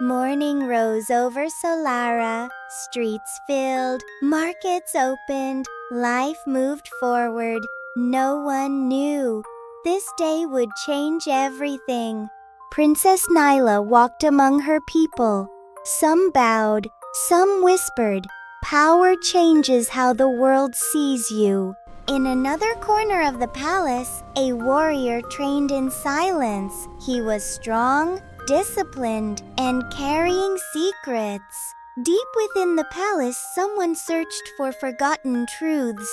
Morning rose over Solara, streets filled, markets opened, life moved forward. No one knew this day would change everything. Princess Nyla walked among her people. Some bowed, some whispered, "Power changes how the world sees you." In another corner of the palace, a warrior trained in silence. He was strong, disciplined, and carrying secrets. Deep within the palace, someone searched for forgotten truths.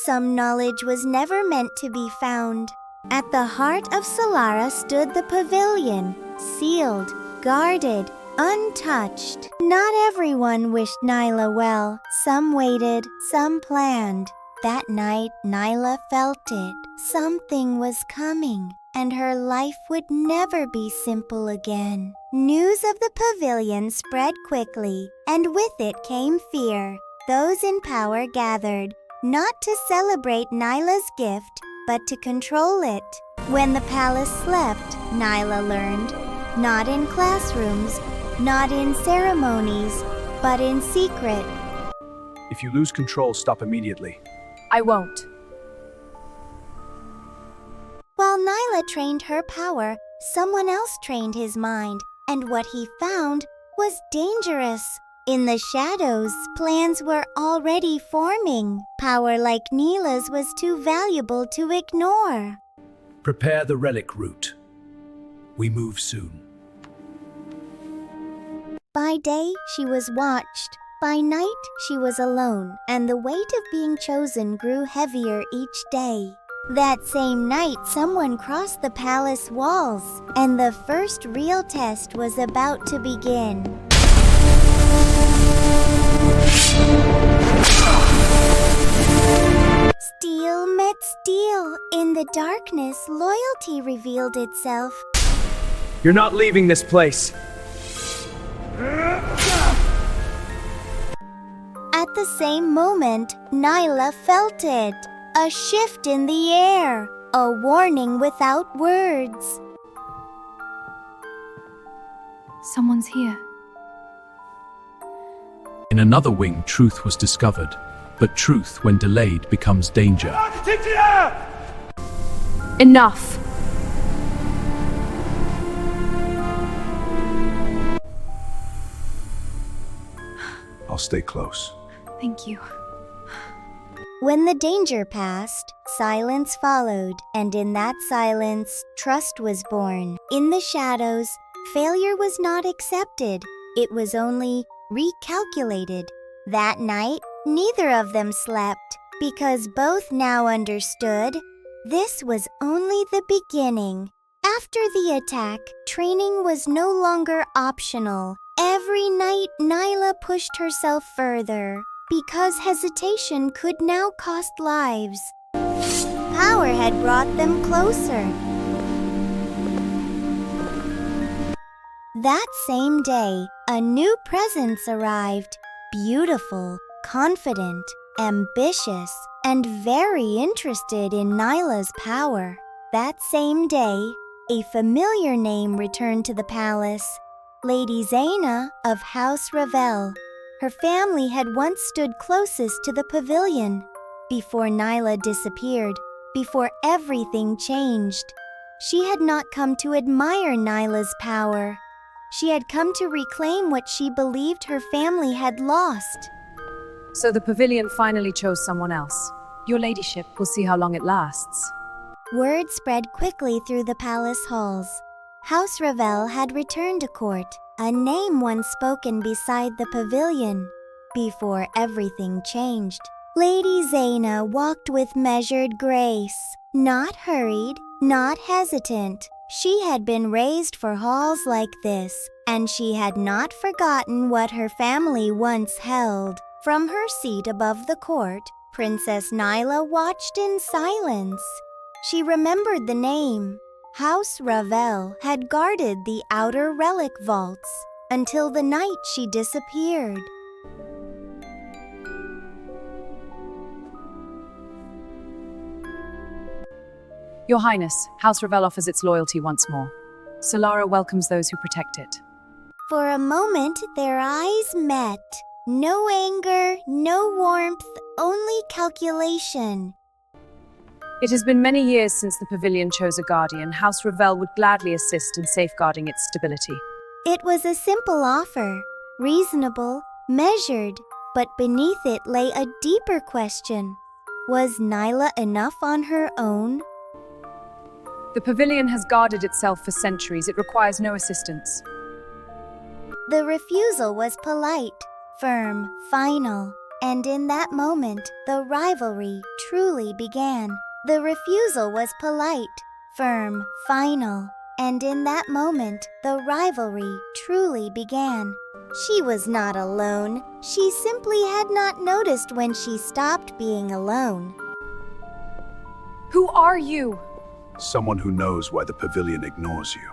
Some knowledge was never meant to be found. At the heart of Solara stood the pavilion, sealed, guarded, untouched. Not everyone wished Nyla well. Some waited, some planned. That night, Nyla felt it. Something was coming, and her life would never be simple again. News of the pavilion spread quickly, and with it came fear. Those in power gathered, not to celebrate Nyla's gift, but to control it. When the palace slept, Nyla learned, not in classrooms, not in ceremonies, but in secret. If you lose control, stop immediately. I won't. While Nyla trained her power, someone else trained his mind, and what he found was dangerous. In the shadows, plans were already forming. Power like Nyla's was too valuable to ignore. Prepare the relic route. We move soon. By day, she was watched. By night, she was alone, and the weight of being chosen grew heavier each day. That same night, someone crossed the palace walls, and the first real test was about to begin. Steel met steel. In the darkness, loyalty revealed itself. You're not leaving this place. At the same moment, Nyla felt it. A shift in the air. A warning without words. Someone's here. In another wing, truth was discovered. But truth, when delayed, becomes danger. Enough! I'll stay close. Thank you. When the danger passed, silence followed, and in that silence, trust was born. In the shadows, failure was not accepted. It was only recalculated. That night, neither of them slept, because both now understood this was only the beginning. After the attack, training was no longer optional. Every night, Nyla pushed herself further, because hesitation could now cost lives. Power had brought them closer. That same day, a new presence arrived. Beautiful, confident, ambitious, and very interested in Nyla's power. That same day, a familiar name returned to the palace. Lady Zayna of House Ravel. Her family had once stood closest to the pavilion. Before Nyla disappeared, before everything changed, she had not come to admire Nyla's power. She had come to reclaim what she believed her family had lost. So the pavilion finally chose someone else. Your ladyship will see how long it lasts. Word spread quickly through the palace halls. House Ravel had returned to court, a name once spoken beside the pavilion. Before everything changed, Lady Zayna walked with measured grace, not hurried, not hesitant. She had been raised for halls like this, and she had not forgotten what her family once held. From her seat above the court, Princess Nyla watched in silence. She remembered the name. House Ravel had guarded the outer relic vaults until the night she disappeared. Your Highness, House Ravel offers its loyalty once more. Solara welcomes those who protect it. For a moment, their eyes met. No anger, no warmth, only calculation. It has been many years since the pavilion chose a guardian. House Ravel would gladly assist in safeguarding its stability. It was a simple offer, reasonable, measured, but beneath it lay a deeper question. Was Nyla enough on her own? The pavilion has guarded itself for centuries. It requires no assistance. The refusal was polite, firm, final, and in that moment, the rivalry truly began. The refusal was polite, firm, final, and in that moment, the rivalry truly began. She was not alone. She simply had not noticed when she stopped being alone. Who are you? Someone who knows why the pavilion ignores you.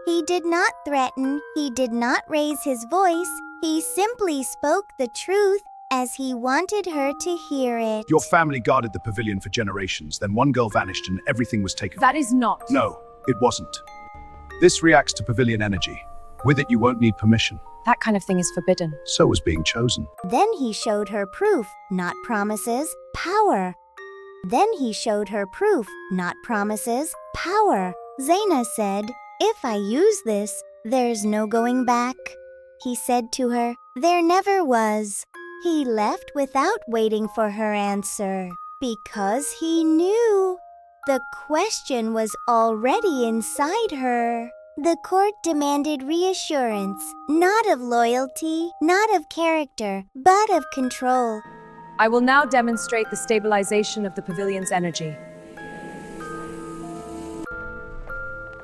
He did not threaten. He did not raise his voice. He simply spoke the truth as he wanted her to hear it. Your family guarded the pavilion for generations, then one girl vanished and everything was taken. That is not. No, it wasn't. This reacts to pavilion energy. With it, you won't need permission. That kind of thing is forbidden. So was being chosen. Then he showed her proof, not promises, power. Then he showed her proof, not promises, power. Zayna said, "If I use this, there's no going back." He said to her, "There never was." He left without waiting for her answer, because he knew. The question was already inside her. The court demanded reassurance, not of loyalty, not of character, but of control. I will now demonstrate the stabilization of the pavilion's energy.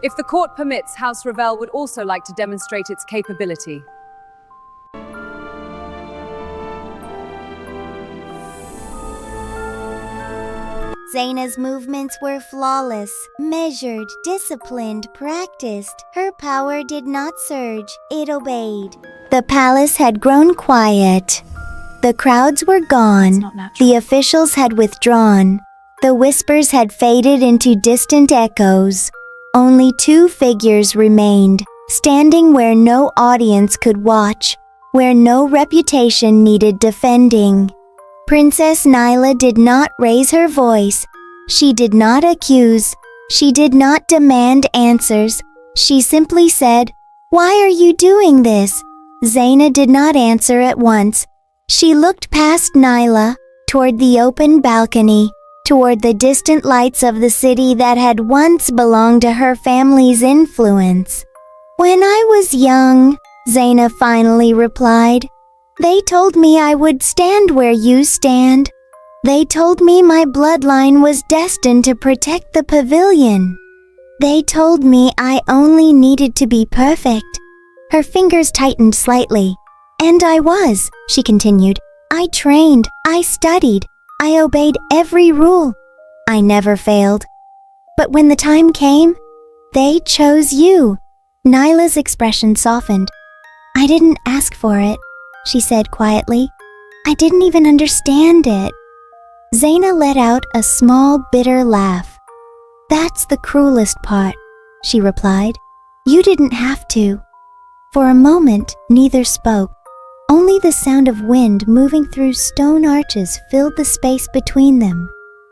If the court permits, House Ravel would also like to demonstrate its capability. Zayna's movements were flawless, measured, disciplined, practiced. Her power did not surge, it obeyed. The palace had grown quiet. The crowds were gone. The officials had withdrawn. The whispers had faded into distant echoes. Only two figures remained, standing where no audience could watch, where no reputation needed defending. Princess Nyla did not raise her voice. She did not accuse. She did not demand answers. She simply said, "Why are you doing this?" Zayna did not answer at once. She looked past Nyla, toward the open balcony, toward the distant lights of the city that had once belonged to her family's influence. "When I was young," Zayna finally replied, "they told me I would stand where you stand. They told me my bloodline was destined to protect the pavilion. They told me I only needed to be perfect." Her fingers tightened slightly. "And I was," she continued. "I trained, I studied, I obeyed every rule. I never failed. But when the time came, they chose you." Nyla's expression softened. "I didn't ask for it," she said quietly. "I didn't even understand it." Zayna let out a small, bitter laugh. "That's the cruelest part," she replied. "You didn't have to." For a moment, neither spoke. Only the sound of wind moving through stone arches filled the space between them.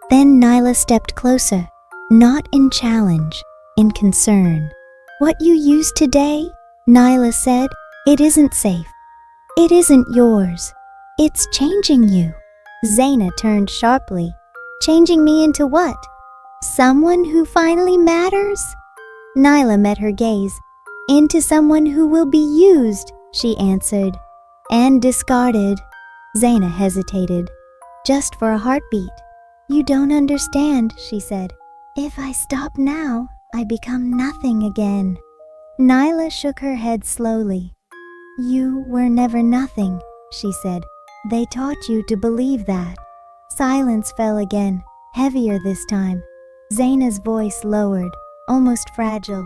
Then Nyla stepped closer, not in challenge, in concern. "What you use today," Nyla said, "it isn't safe. It isn't yours. It's changing you." Zayna turned sharply. "Changing me into what? Someone who finally matters?" Nyla met her gaze. "Into someone who will be used," she answered. "And discarded." Zayna hesitated. "Just for a heartbeat." "You don't understand," she said. "If I stop now, I become nothing again." Nyla shook her head slowly. "You were never nothing," she said. "They taught you to believe that." Silence fell again, heavier this time. Zayna's voice lowered, almost fragile.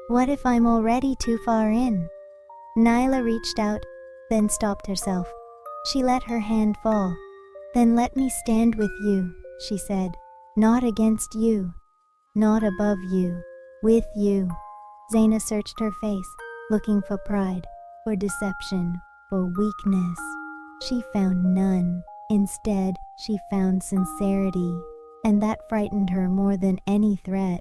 "What if I'm already too far in?" Nyla reached out, then stopped herself. She let her hand fall. "Then let me stand with you," she said. "Not against you, not above you, with you." Zayna searched her face, looking for pride. for deception, for weakness. She found none. Instead, she found sincerity, and that frightened her more than any threat.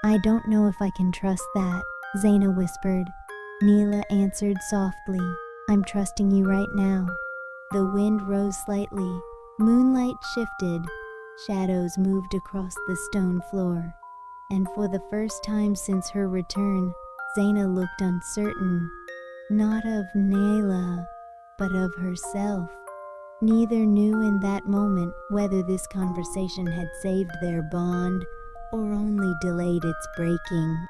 I don't know if I can trust that, Zayna whispered. Nyla answered softly, I'm trusting you right now. The wind rose slightly, moonlight shifted, shadows moved across the stone floor. And for the first time since her return, Zayna looked uncertain, not of Nyla, but of herself. Neither knew in that moment whether this conversation had saved their bond or only delayed its breaking.